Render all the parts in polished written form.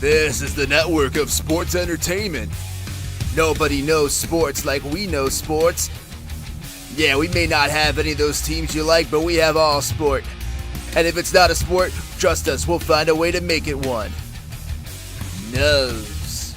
This is the network of sports entertainment. Nobody knows sports like we know sports. Yeah, we may not have any of those teams you like, but we have all sport. And if it's not a sport, trust us, we'll find a way to make it one. Nose.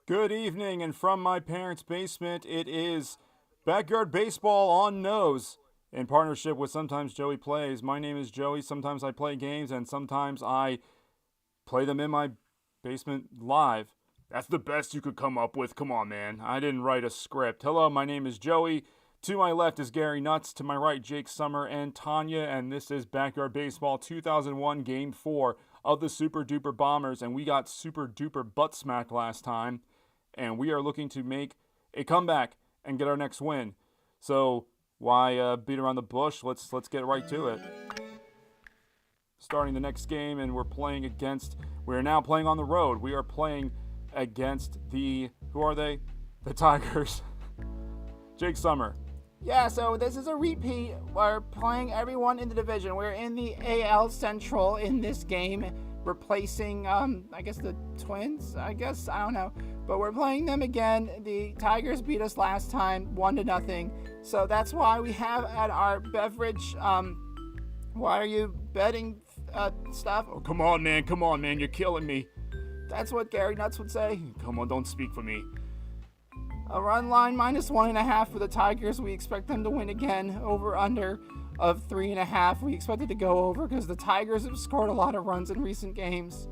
Good evening, and from my parents' basement, it is Backyard Baseball on Nose, in partnership with Sometimes Joey Plays. My name is Joey. Sometimes I play games, and sometimes I play them in my basement live. That's the best you could come up with. Come on, man. I didn't write a script. Hello, my name is Joey. To my left is Gary Nuts. To my right, Jake Summer and Tanya. And this is Backyard Baseball 2001 Game 4 of the Super Duper Bombers. And we got super duper butt smacked last time. And we are looking to make a comeback and get our next win. So why beat around the bush? Let's get right to it. Starting the next game, and we're now playing on the road. We are playing against who are they? The Tigers. Jake Summer. Yeah, so this is a repeat. We're playing everyone in the division. We're in the AL Central in this game, replacing, I guess the Twins, I don't know. But we're playing them again. The Tigers beat us last time, 1-0. So that's why we have at our beverage, why are you betting stuff? Oh, come on, man, you're killing me. That's what Gary Nuts would say. Come on, don't speak for me. A run line -1.5 for the Tigers. We expect them to win again. Over under of 3.5. We expect it to go over because the Tigers have scored a lot of runs in recent games.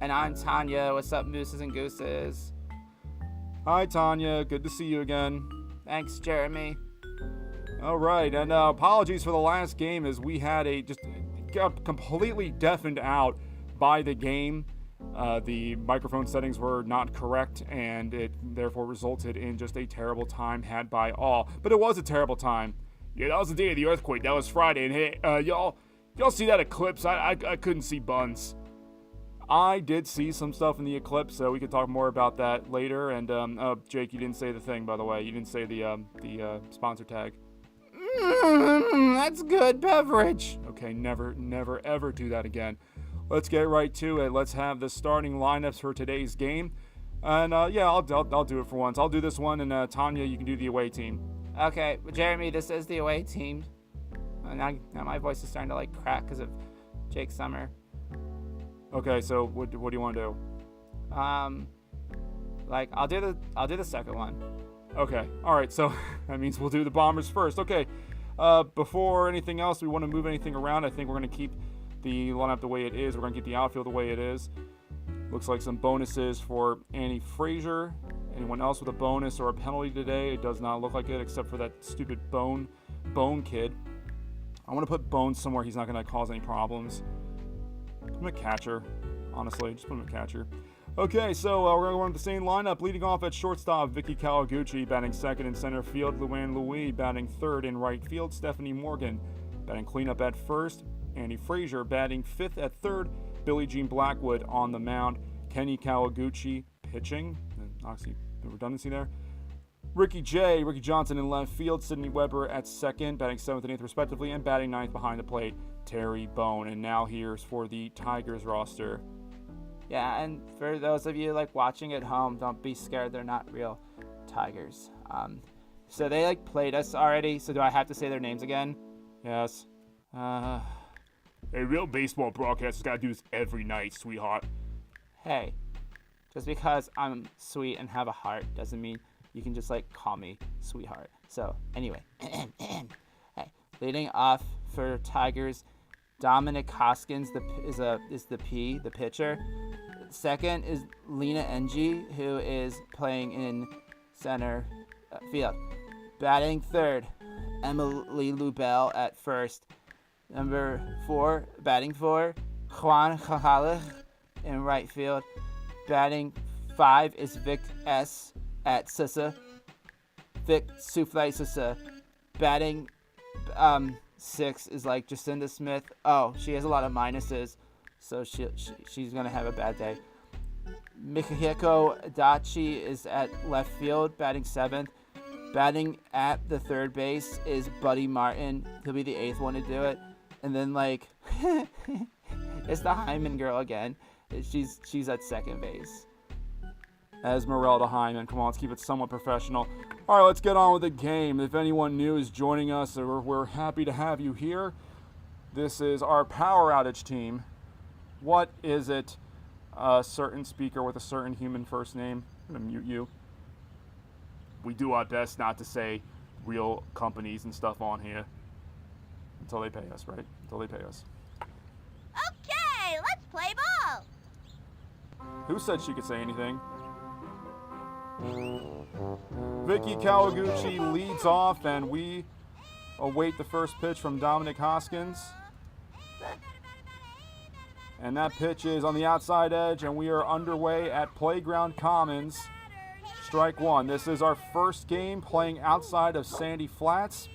And I'm Tanya. What's up, Mooses and Gooses? Hi, Tanya. Good to see you again. Thanks, Jeremy. All right, and apologies for the last game as we had got completely deafened out by the game. The microphone settings were not correct, and it therefore resulted in just a terrible time had by all. But it was a terrible time. Yeah, that was the day of the earthquake. That was Friday, and hey, y'all see that eclipse? I couldn't see buns. I did see some stuff in the eclipse, so we could talk more about that later. And Jake, you didn't say the thing, by the way. You didn't say the sponsor tag. That's good beverage. Okay, never, ever do that again. Let's get right to it. Let's have the starting lineups for today's game. And I'll do it for once. I'll do this one, and Tanya, you can do the away team. Okay, Jeremy, this is the away team. Now my voice is starting to crack because of Jake Summer. Okay, so what do you want to do? I'll do the second one. Okay, all right. So that means we'll do the Bombers first. Okay. Before anything else, we want to move anything around. I think we're going to keep the lineup the way it is. We're going to keep the outfield the way it is. Looks like some bonuses for Annie Frazier. Anyone else with a bonus or a penalty today? It does not look like it, except for that stupid Bone kid. I want to put Bone somewhere he's not going to cause any problems. Put him at catcher. Honestly, just put him at catcher. Okay, so we're going to go on the same lineup. Leading off at shortstop, Vicky Kawaguchi. Batting second in center field, Luann Louis. Batting third in right field, Stephanie Morgan. Batting cleanup at first, Annie Frazier. Batting fifth at third, Billie Jean Blackwood on the mound. Kenny Kawaguchi pitching. Obviously, the redundancy there. Ricky Johnson in left field, Sydney Weber at second, batting 7th and 8th respectively, and batting 9th behind the plate, Terry Bone. And now here's for the Tigers roster. Yeah, and for those of you watching at home, don't be scared. They're not real Tigers. So they played us already. So do I have to say their names again? Yes. A real baseball broadcaster's got to do this every night, sweetheart. Hey, just because I'm sweet and have a heart doesn't mean you can just call me sweetheart. So anyway, hey, leading off for Tigers, Dominic Hoskins is the pitcher. Second is Lena Ng, who is playing in center field. Batting third, Emily Lubell at first. Number 4, batting 4, Juan Cajalich in right field. Batting 5 is Vic S. at Sissa. Vic Souffle Sissa. Batting 6 is Jacinda Smith. Oh, she has a lot of minuses, so she's going to have a bad day. Mikihiko Adachi is at left field, batting 7th. batting at the third base is Buddy Martin. He'll be the 8th one to do it. And then, like, it's the Hyman girl again. She's at second base. Esmeralda Hyman. Come on, let's keep it somewhat professional. All right, let's get on with the game. If anyone new is joining us, we're happy to have you here. This is our power outage team. What is it? A certain speaker with a certain human first name. I'm going to mute you. We do our best not to say real companies and stuff on here. Until they pay us, right? Until they pay us. Okay, let's play ball. Who said she could say anything? Vicky Kawaguchi leads off, and we await the first pitch from Dominic Hoskins. And that pitch is on the outside edge, and we are underway at Playground Commons. Strike one. This is our first game playing outside of Sandy Flats.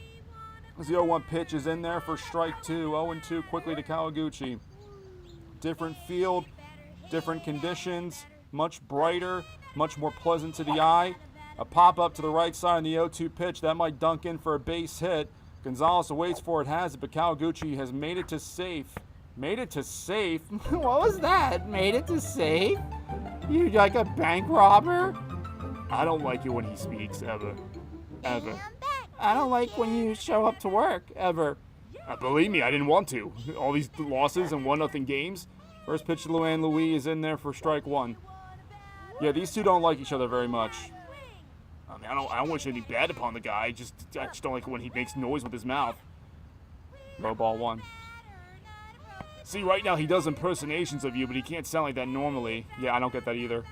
The 0-1 pitch is in there for strike two. 0-2 quickly to Kawaguchi. Different field, different conditions, much brighter, much more pleasant to the eye. A pop-up to the right side on the 0-2 pitch. That might dunk in for a base hit. Gonzalez waits for it, has it, but Kawaguchi has made it to safe. Made it to safe? What was that? Made it to safe? You like a bank robber? I don't like it when he speaks, ever. Ever. I'm back. I don't like when you show up to work, ever. Believe me, I didn't want to. All these losses and 1-0 games. First pitch to Luann Louis is in there for strike one. Yeah, these two don't like each other very much. I mean, I don't wish anything bad upon the guy. I just don't like it when he makes noise with his mouth. Low ball one. See, right now he does impersonations of you, but he can't sound like that normally. Yeah, I don't get that either.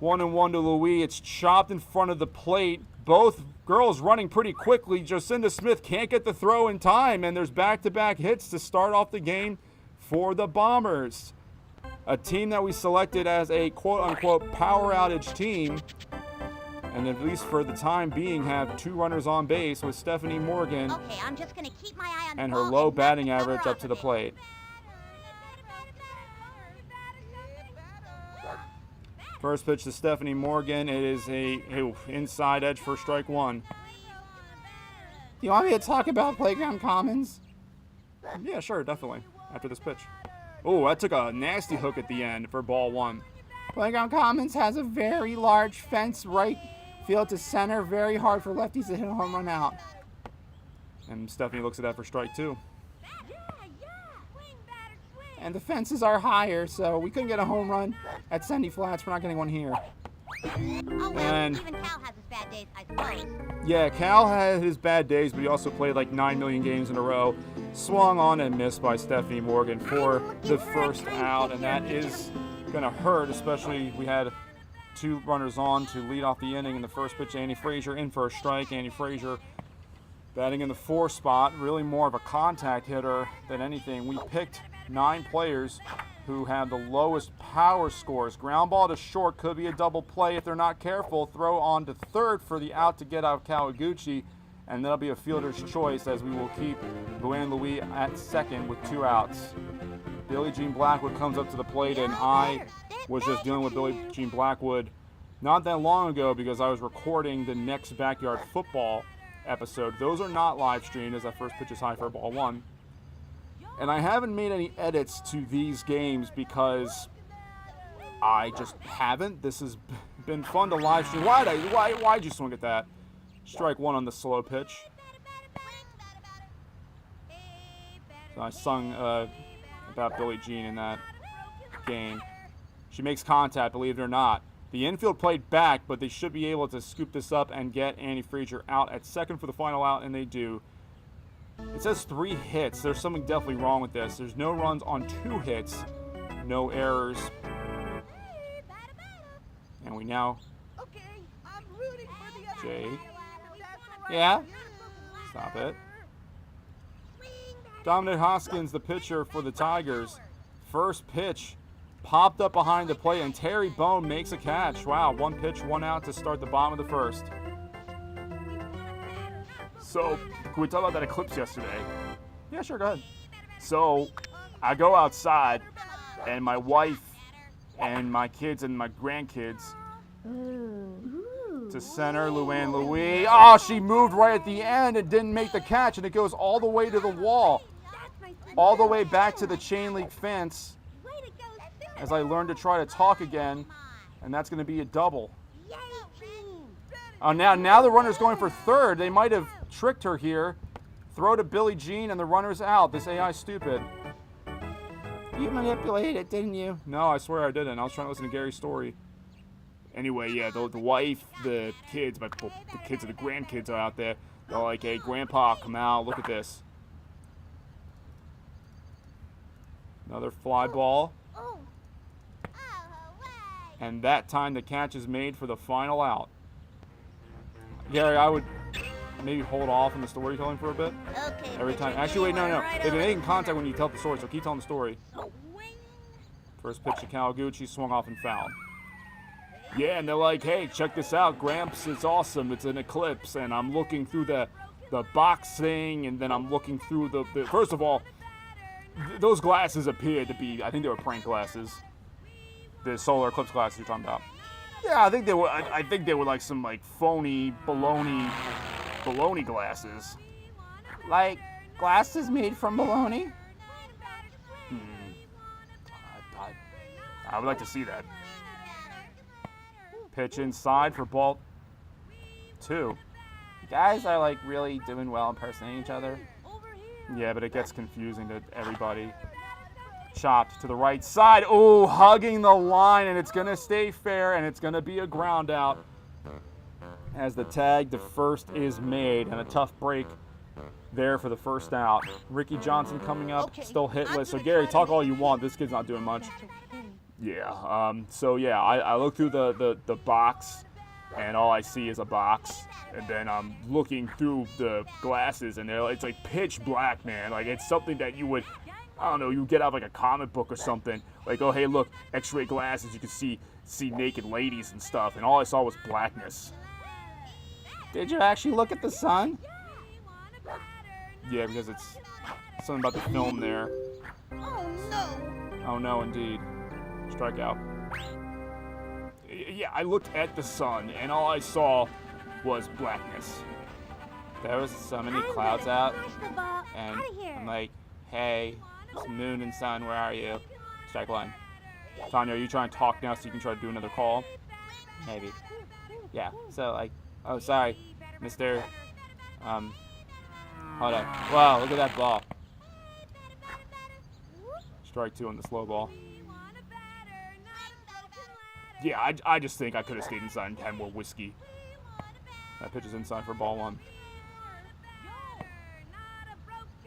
1-1 to Louis. It's chopped in front of the plate. Both girls running pretty quickly. Jocinda Smith can't get the throw in time, and there's back-to-back hits to start off the game for the Bombers. A team that we selected as a quote-unquote power outage team, and at least for the time being have two runners on base with Stephanie Morgan Okay, I'm just gonna keep my eye on the and her ball low and batting not cover average off up to of the it. plate. First pitch to Stephanie Morgan. It is a inside edge for strike one. Do you want me to talk about Playground Commons? Yeah, sure, definitely. After this pitch. Oh, that took a nasty hook at the end for ball one. Playground Commons has a very large fence right field to center. Very hard for lefties to hit a home run out. And Stephanie looks at that for strike two. And the fences are higher, so we couldn't get a home run at Sandy Flats. We're not getting one here. Oh, well, And- even Cal has his bad days, I suppose. Yeah, Cal had his bad days, but he also played like 9 million games in a row. Swung on and missed by Stephanie Morgan for the first out, and that is going to hurt, especially we had two runners on to lead off the inning in the first pitch. Annie Frazier in for a strike. Annie Frazier batting in the 4 spot, really more of a contact hitter than anything. We picked 9 players who have the lowest power scores. Ground ball to short could be a double play if they're not careful. Throw on to third for the out to get out Kawaguchi, and that'll be a fielder's choice as we will keep Luann Louis at second with 2 outs. Billie Jean Blackwood comes up to the plate, and I was just dealing with Billie Jean Blackwood not that long ago because I was recording the next Backyard Football episode. Those are not live streamed as that first pitch is high for ball one. And I haven't made any edits to these games because I just haven't. This has been fun to live stream. Why'd you swing at that? Strike one on the slow pitch. So I sung about Billie Jean in that game. She makes contact, believe it or not. The infield played back, but they should be able to scoop this up and get Annie Frazier out at second for the final out, and they do. It says 3 hits. There's something definitely wrong with this. There's no runs on 2 hits, no errors. And we now, Jake, Yeah? stop it. Dominic Hoskins, the pitcher for the Tigers. First pitch popped up behind the plate, and Terry Bone makes a catch. Wow, 1 pitch, 1 out to start the bottom of the first. So, can we talk about that eclipse yesterday? Yeah, sure, go ahead. So, I go outside, and my wife and my kids and my grandkids to center. Luann Louie. Oh, she moved right at the end and didn't make the catch, and it goes all the way to the wall. All the way back to the chain link fence as I learn to try to talk again, and that's going to be a double. Now the runner's going for third. They might have tricked her here. Throw to Billie Jean, and the runner's out. This AI's stupid. You manipulated it, didn't you? No, I swear I didn't. I was trying to listen to Gary's story. Anyway, yeah, the wife, the kids, the kids and the grandkids are out there. They're like, hey, Grandpa, come out. Look at this. Another fly ball. And that time the catch is made for the final out. Gary, I would maybe hold off on the storytelling for a bit. Okay. Every time. Actually, wait, no. They've been making contact when you tell the story, so keep telling the story. First pitch to Kawaguchi, swung off and fouled. Yeah, and they're like, hey, check this out. Gramps is awesome. It's an eclipse. And I'm looking through the box thing, and then I'm looking through the first of all, those glasses appeared to be, I think they were prank glasses. The solar eclipse glasses you're talking about. Yeah, I think they were. I think they were like some like phony baloney glasses. Like glasses made from baloney? I would like to see that. Pitch inside for ball 2. You guys are like really doing well impersonating each other. Yeah, but it gets confusing to everybody. Chopped to the right side. Oh, hugging the line, and it's going to stay fair, and it's going to be a ground out. As the tag to first is made, and a tough break there for the first out. Ricky Johnson coming up, still hitless. So, Gary, talk all you want. This kid's not doing much. Yeah, so, yeah, I look through the box, and all I see is a box. And then I'm looking through the glasses, and it's like pitch black, man. Like, it's something that you would... I don't know, you get out like a comic book or something. Like, oh, hey, look, x-ray glasses, you can see naked ladies and stuff. And all I saw was blackness. Did you actually look at the sun? Yeah, because it's something about the film there. Oh no! Oh, no, indeed. Strikeout. Yeah, I looked at the sun, and all I saw was blackness. There was so many clouds out, and I'm like, hey, it's moon and sun, where are you? Strike one. Tanya, are you trying to talk now so you can try to do another call? Maybe. Yeah, so like, oh, sorry, Mr. Hold on. Wow, look at that ball. Strike 2 on the slow ball. Yeah, I just think I could have stayed inside and had more whiskey. That pitch is inside for ball 1.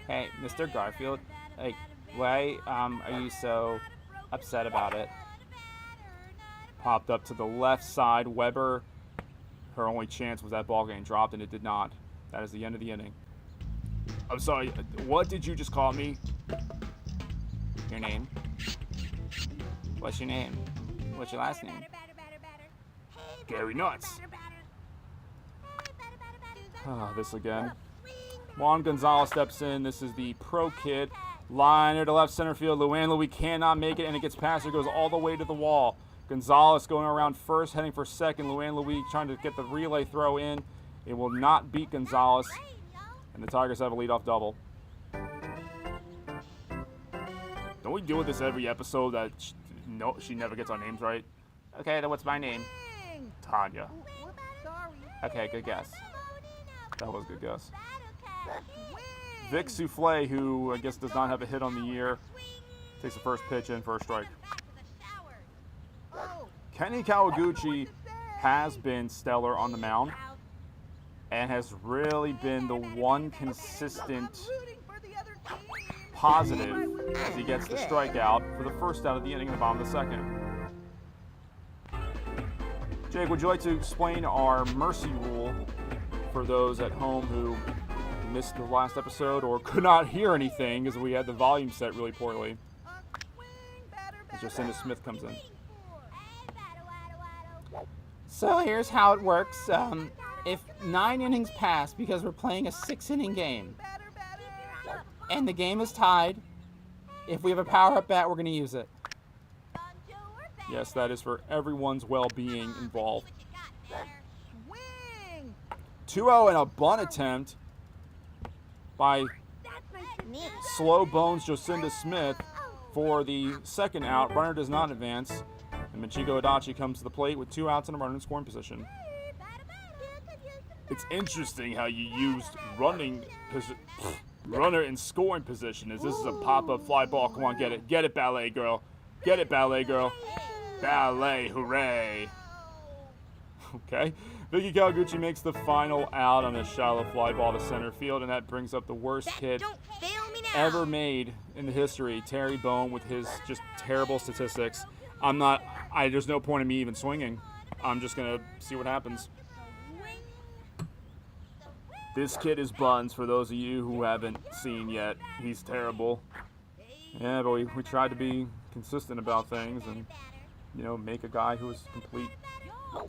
Hey, Mr. Garfield, like, why are you so upset about it? Popped up to the left side. Weber, her only chance was that ball getting dropped, and it did not. That is the end of the inning. I'm sorry, what did you just call me? Your name? What's your name? What's your last name? Gary Nuts. This again. Juan Gonzalez steps in. This is the pro kid. Liner to left center field. Luann Louie cannot make it, and it gets past her. Goes all the way to the wall. Gonzalez going around first, heading for second. Luann Louie trying to get the relay throw in. It will not beat Gonzalez, and the Tigers have a leadoff double. Don't we deal with this every episode that she never gets our names right? Okay, then what's my name? Tanya. Okay, good guess. That was a good guess. Vic Souffle, who I guess does not have a hit on the year, takes the first pitch in for a strike. Kenny Kawaguchi has been stellar on the mound and has really been the one consistent positive as he gets the strikeout for the first out of the inning in the bottom of the second. Jake, would you like to explain our mercy rule for those at home who missed the last episode or could not hear anything because we had the volume set really poorly? As Jacinda Smith comes in. So here's how it works. If 9 innings pass, because we're playing a 6-inning game, and the game is tied, if we have a power-up bat, we're going to use it. Yes, that is for everyone's well-being involved. 2-0 and a bunt attempt by Slow Bones Jocinda Smith for the second out. Runner does not advance. And Michiko Adachi comes to the plate with 2 outs and a runner in scoring position. It's interesting how you used runner in scoring position as this is a pop-up fly ball. Come on, get it. Get it, ballet girl. Get it, ballet girl. Ballet, hooray. Okay. Vicky Kawaguchi makes the final out on a shallow fly ball to center field, and that brings up the worst hit ever made in the history. Terry Bone with his just terrible statistics. There's no point in me even swinging. I'm just going to see what happens. This kid is Buns, for those of you who haven't seen yet. He's terrible. Yeah, but we tried to be consistent about things and, make a guy who is complete,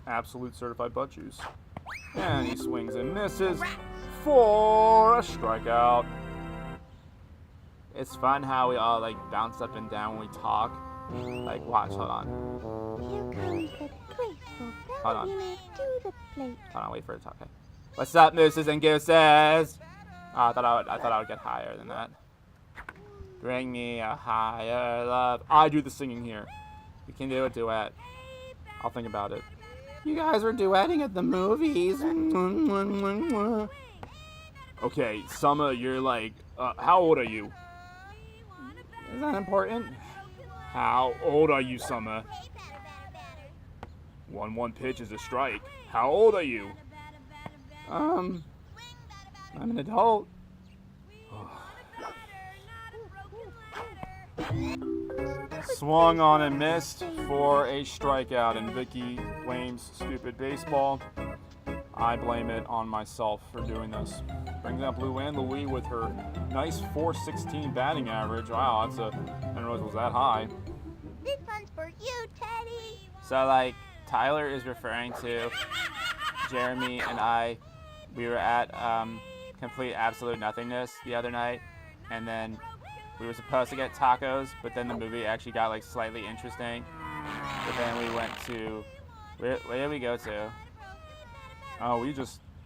absolute certified butt juice. And he swings and misses for a strikeout. It's fun how we all, bounce up and down when we talk. Watch, hold on. Hold on. Hold on, wait for it to talk, okay. What's up, mooses and gooses? I thought I would get higher than that. Bring me a higher love. I do the singing here. We can do a duet. I'll think about it. You guys were duetting at the movies. Okay, Summer, you're how old are you? Is that important? How old are you, Summer? 1-1 pitch is a strike. How old are you? I'm an adult. Swung on and missed for a strikeout, and Vicky blames stupid baseball. I blame it on myself for doing this. Brings up Luann Louis with her nice .416 batting average. Wow, I didn't realize it was that high. This one's for you, Teddy. So, Tyler is referring to Jeremy and I. We were at Complete Absolute Nothingness the other night, and then we were supposed to get tacos, but then the movie actually got slightly interesting. But then we went to where did we go to? Oh,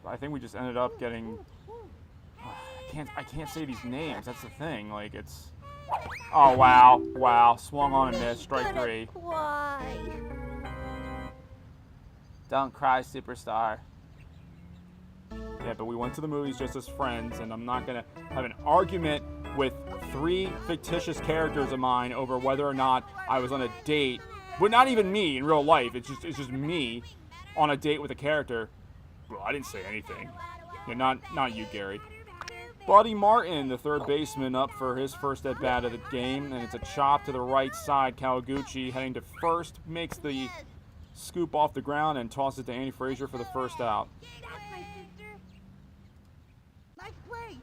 I think we just ended up getting. I can't say these names. That's the thing. It's. Oh wow! Swung on and missed. Strike 3. Why? Don't cry, superstar. Yeah, but we went to the movies just as friends, and I'm not gonna have an argument with 3 fictitious characters of mine over whether or not I was on a date. But not even me in real life. It's just me on a date with a character. Bro, I didn't say anything. Yeah, not you, Gary. Buddy Martin, the third baseman, up for his first at bat of the game, and it's a chop to the right side. Kawaguchi heading to first, makes the scoop off the ground and tosses it to Andy Frazier for the first out. Nice play,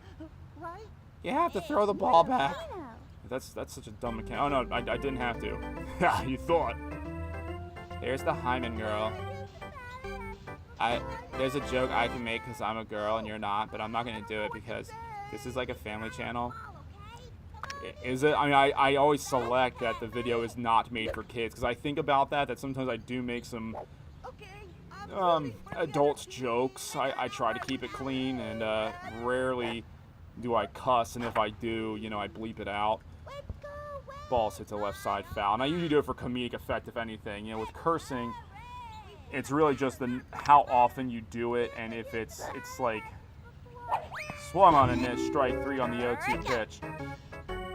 right? You have to throw the ball back. That's such a dumb mechanic. Oh no, I didn't have to. Yeah, you thought. Here's the Hyman girl. There's a joke I can make because I'm a girl and you're not, but I'm not gonna do it because this is a family channel. Is it? I mean, I always select that the video is not made for kids because I think about that sometimes I do make some adults jokes. I try to keep it clean, and rarely do I cuss, and if I do, I bleep it out. Balls hit to left side foul, and I usually do it for comedic effect, if anything. With cursing, it's really just how often you do it, and if it's swung on and missed, strike 3 on the 0-2 pitch.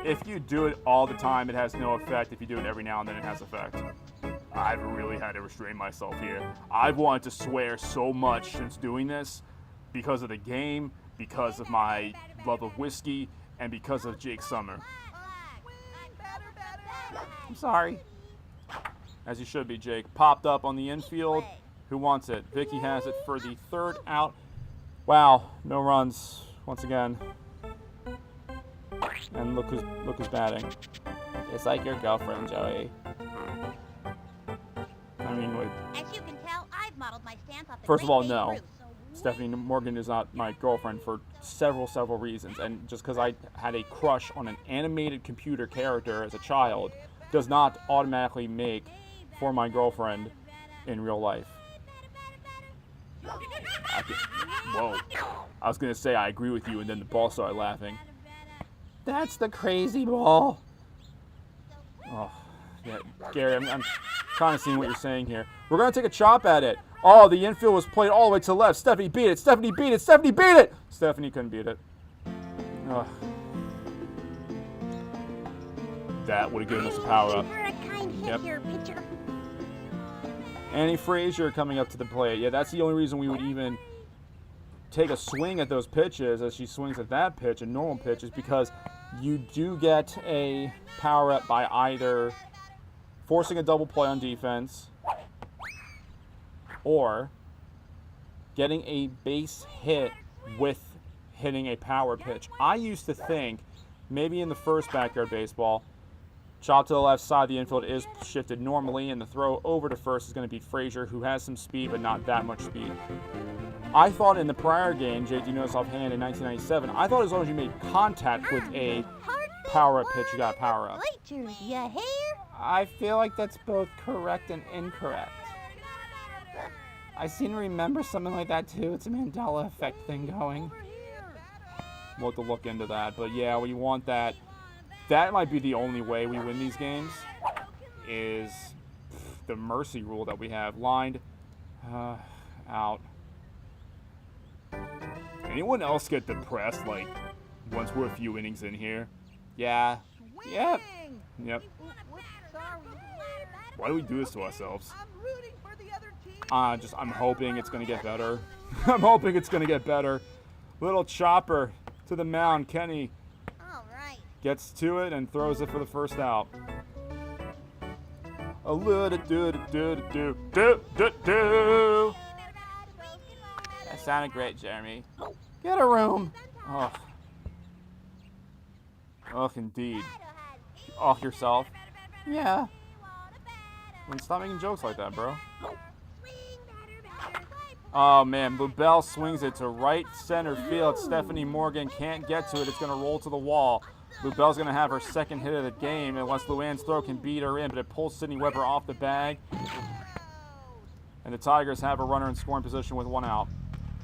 If you do it all the time, it has no effect. If you do it every now and then, it has effect. I've really had to restrain myself here. I've wanted to swear so much since doing this because of the game, because of my love of whiskey, and because of Jake Summer. I'm sorry. As you should be, Jake. Popped up on the infield. Who wants it? Vicky has it for the third out. Wow, no runs once again. And look who's batting. It's like your girlfriend, Joey. I mean, As you can tell, I've modeled my stance off the first of all, great no. Babe Ruth, so Stephanie Morgan is not my girlfriend for several reasons. And just because I had a crush on an animated computer character as a child does not automatically make for my girlfriend in real life. Whoa. I was going to say I agree with you, and then the ball started laughing. That's the crazy ball. Oh, yeah, Gary, I'm kind of seeing what you're saying here. We're going to take a chop at it. Oh, the infield was played all the way to the left. Stephanie beat it. Stephanie beat it. Stephanie beat it. Stephanie couldn't beat it. Ugh. That would have given us a power up. For a kind hit Yep. here, pitcher. Annie Frazier coming up to the plate. Yeah, that's the only reason we would even take a swing at those pitches as she swings at that pitch, a normal pitch, is because you do get a power up by either forcing a double play on defense or getting a base hit with hitting a power pitch. I used to think maybe in the first backyard baseball, chop to the left side, the infield is shifted normally, and the throw over to first is going to beat Frazier, who has some speed, but not that much speed. I thought in the prior game, Jay, do you notice offhand in 1997, I thought as long as you made contact with a power-up pitch, you got a power-up. Bleachers, you hear? I feel like that's both correct and incorrect. I seem to remember something like that too. It's a Mandela effect thing going. We'll have to look into that. But yeah, we want that. That might be the only way we win these games, is the mercy rule that we have. Lined out. Anyone else get depressed, like, once we're a few innings in here? Yeah. Yep. Yep. Sorry. Why do we do this to ourselves? I'm rooting for the other team. I'm hoping it's going to get better. I'm hoping it's going to get better. Little chopper to the mound. Kenny All right. gets to it and throws it for the first out. A little do. That sounded great, Jeremy. Get a room. Oh. Oh, indeed. Off yourself. Yeah. Then stop making jokes like that, bro. Oh, man. Lubell swings it to right center field. Stephanie Morgan can't get to it. It's going to roll to the wall. Lubell's going to have her second hit of the game unless Luann's throw can beat her in, but it pulls Sydney Weber off the bag. And the Tigers have a runner in scoring position with one out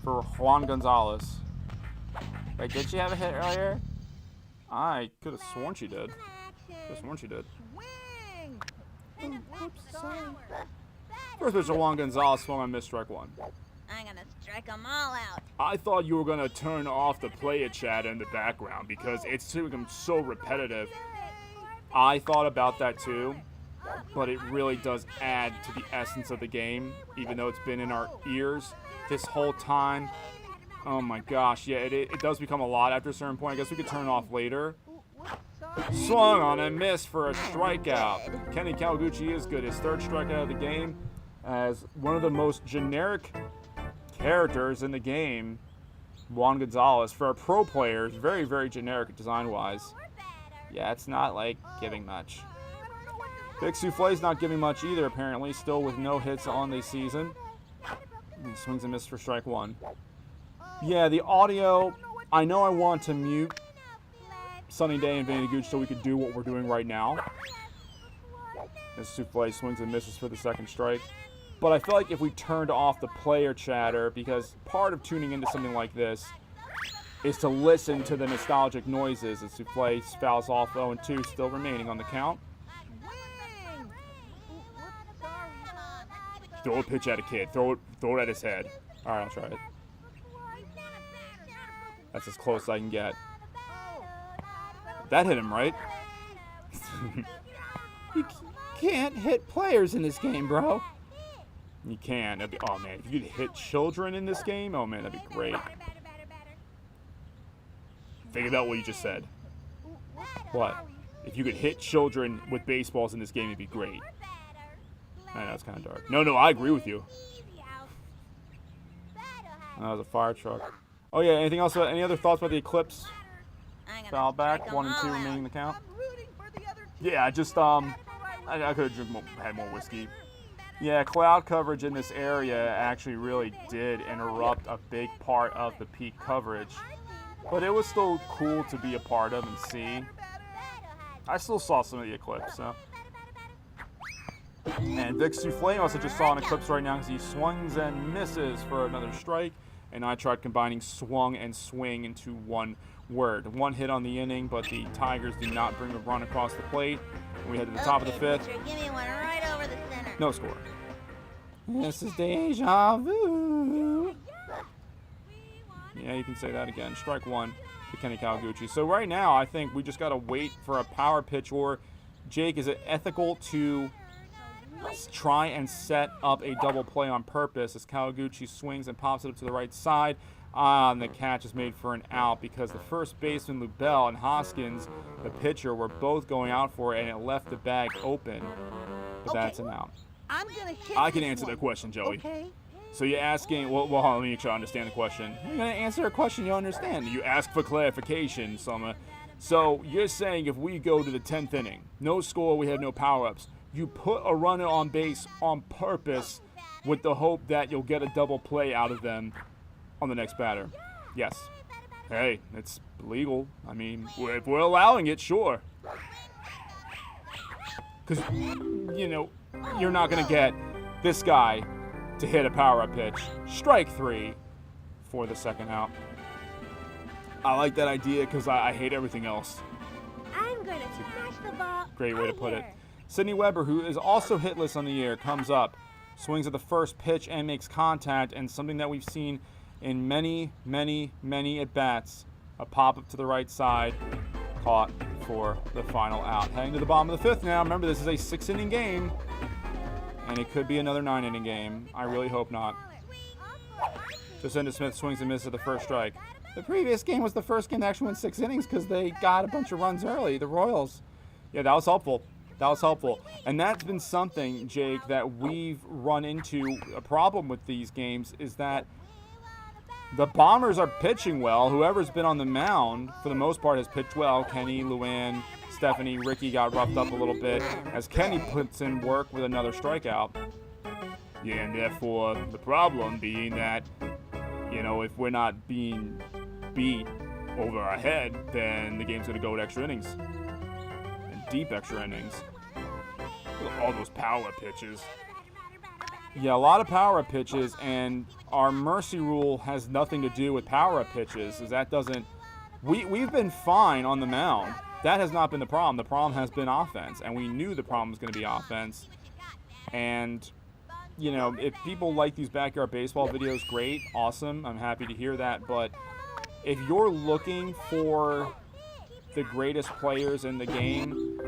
for Juan Gonzalez. Wait, did she have a hit earlier? I could have sworn she did. First pitch to Juan Gonzalez, swung on, missed, strike one. I'm gonna strike them all out. I thought you were going to turn off the player chat in the background because it's become so repetitive. I thought about that too, but it really does add to the essence of the game, even though it's been in our ears this whole time. Oh my gosh, yeah, it does become a lot after a certain point. I guess we could turn it off later. Swung on and missed for a strikeout. Kenny Kawaguchi is good. His third strikeout of the game as one of the most generic characters in the game, Juan Gonzalez. For a pro player, is very, very generic design-wise. Yeah, it's not like giving much. Big Souffle's not giving much either, apparently. Still with no hits on the season. And swings and misses for strike one. Yeah, the audio, I know I want to mute Sunny Day and Vanity Gooch so we could do what we're doing right now. As Souffle swings and misses for the second strike. But I feel like if we turned off the player chatter, because part of tuning into something like this is to listen to the nostalgic noises as Souffle fouls off 0-2, still remaining on the count. Throw a pitch at a kid. Throw it at his head. All right, I'll try it. That's as close as I can get. That hit him, right? You can't hit players in this game, bro. You can. That'd be, oh, man. If you could hit children in this game, oh, man, that'd be great. Think about what you just said. What? If you could hit children with baseballs in this game, it'd be great. I know, it's kind of dark. No, I agree with you. That was a fire truck. Oh, yeah, anything else? Any other thoughts about the Eclipse? Foul back, 1-2 remaining the count. Yeah, I just, I could have had more whiskey. Yeah, cloud coverage in this area actually really did interrupt a big part of the peak coverage. But it was still cool to be a part of and see. I still saw some of the Eclipse, so. And Vic Souffle also just saw an Eclipse right now because he swings and misses for another strike. and I tried combining swung and swing into one word. One hit on the inning, but the Tigers did not bring a run across the plate. We head to the top of the Okay, fifth. pitcher, give me one right over the center. No score. This is deja vu. Yeah, you can say that again. Strike one to Kenny Kawaguchi. So right now, I think we just got to wait for a power pitch. Or, Jake, is it ethical to try and set up a double play on purpose as Kawaguchi swings and pops it up to the right side? And the catch is made for an out because the first baseman, Lubell, and Hoskins, the pitcher, were both going out for it, and it left the bag open. But that's an out. I'm gonna hit I can this answer one. that question, Joey. Okay. So you're asking, well, hold on, let me make sure I understand the question. You're going to answer a question you understand. You ask for clarification, Summer. So you're saying if we go to the 10th inning, no score, we have no power-ups, you put a runner on base on purpose with the hope that you'll get a double play out of them on the next batter? Yes. Hey, it's legal. I mean, if we're allowing it, sure. Because, you know, you're not going to get this guy to hit a power-up pitch. Strike three for the second out. I like that idea because I hate everything else. I'm gonna smash the ball. Great way to put it. higher. Sidney Weber, who is also hitless on the year, comes up, swings at the first pitch and makes contact, and something that we've seen in many, many, many at-bats, a pop-up to the right side, caught for the final out. Heading to the bottom of the fifth now. Remember, this is a 6-inning game, and it could be another 9-inning game. I really hope not. Jacinda Smith swings and misses at the first strike. The previous game was the first game that actually went 6 innings because they got a bunch of runs early, the Royals. Yeah, that was helpful. That was helpful. And that's been something, Jake, that we've run into a problem with these games is that the Bombers are pitching well. Whoever's been on the mound, for the most part, has pitched well. Kenny, Luann, Stephanie, Ricky got roughed up a little bit as Kenny puts in work with another strikeout. Yeah, and therefore the problem being that, you know, if we're not being beat over our head, then the game's going to go to extra innings. And deep extra innings. All those power pitches. Yeah, a lot of power pitches, and our mercy rule has nothing to do with power pitches. As that doesn't. We've been fine on the mound. That has not been the problem. The problem has been offense, and we knew the problem was going to be offense. And, you know, if people like these backyard baseball videos, great, awesome. I'm happy to hear that. But if you're looking for the greatest players in the game,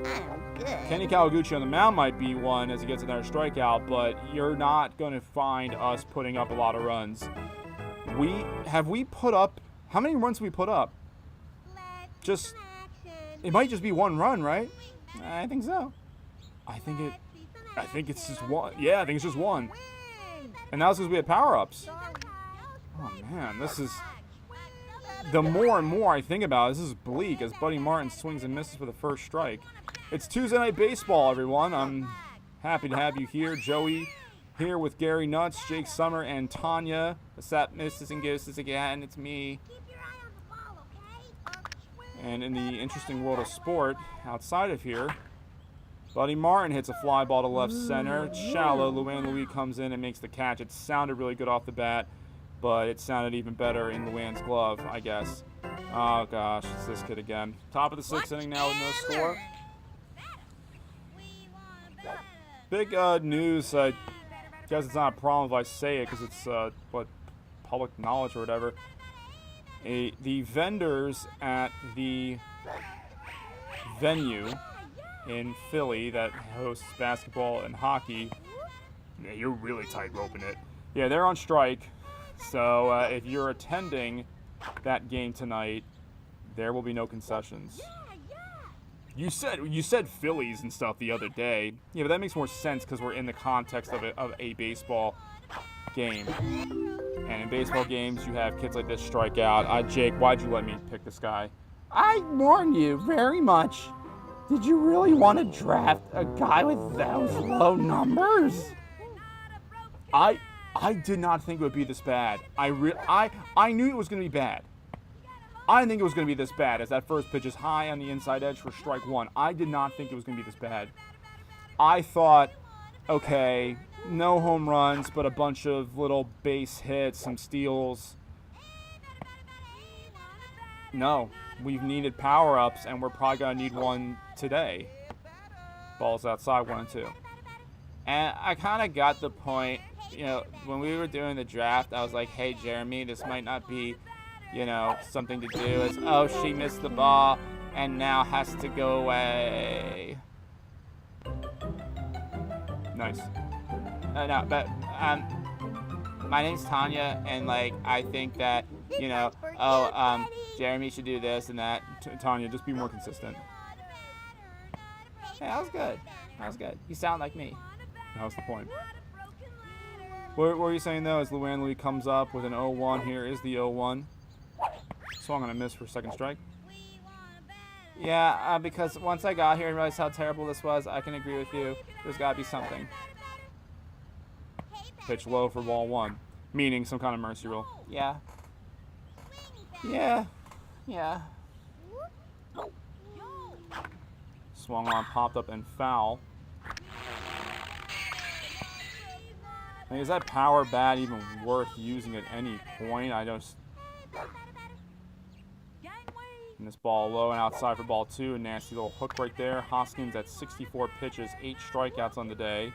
Kenny Kawaguchi on the mound might be one as he gets another strikeout, but you're not going to find us putting up a lot of runs. We put up, how many runs have we put up? Just, it might just be one run, right? I think so. I think it's just one. Yeah, I think it's just one. And that was because we had power-ups. Oh, man, this is, the more and more I think about it, this is bleak as Buddy Martin swings and misses for the first strike. It's Tuesday Night Baseball, everyone. I'm happy to have you here. Joey here with Gary Nuts, Jake Summer, and Tanya. Asap misses and gives again. It's me. And in the interesting world of sport, outside of here, Buddy Martin hits a fly ball to left center. It's shallow. Luann Louis comes in and makes the catch. It sounded really good off the bat, but it sounded even better in Luann's glove, I guess. Oh, gosh, it's this kid again. Top of the sixth inning now with no score. Big news. I guess it's not a problem if I say it because it's public knowledge or whatever. The vendors at the venue in Philly that hosts basketball and hockey, yeah, you're really tight roping it. Yeah, they're on strike. So if you're attending that game tonight, there will be no concessions. You said Phillies and stuff the other day. Yeah, but that makes more sense because we're in the context of a baseball game. And in baseball games, you have kids like this strike out. Jake, why'd you let me pick this guy? I warned you very much. Did you really want to draft a guy with those low numbers? I did not think it would be this bad. I knew it was going to be bad. I didn't think it was going to be this bad as that first pitch is high on the inside edge for strike one. I did not think it was going to be this bad. I thought, okay, no home runs, but a bunch of little base hits, some steals, No, we've needed power-ups, and we're probably going to need one today. Ball's outside, 1 and 2. And I kind of got the point, you know, when we were doing the draft, I was like, hey, Jeremy, this might not be, you know, something to do. It's, oh, she missed the ball and now has to go away. Nice. No, but my name's Tanya, and, like, I think that, you know, Jeremy should do this and that. Tanya, just be more consistent. Hey, that was good. That was good. You sound like me. That was the point. What were you saying, though, as Luann Louis comes up with an 0-1? Here is the 0-1. Swung on a miss for second strike. Yeah, because once I got here and realized how terrible this was, I can agree with you. There's got to be something. Pitch low for ball 1, meaning some kind of mercy rule. Yeah. Yeah. Yeah. Swung on, popped up, and foul. I mean, is that power bat even worth using at any point? I just... And this ball low and outside for ball 2. A nasty little hook right there. Hoskins at 64 pitches, 8 strikeouts on the day.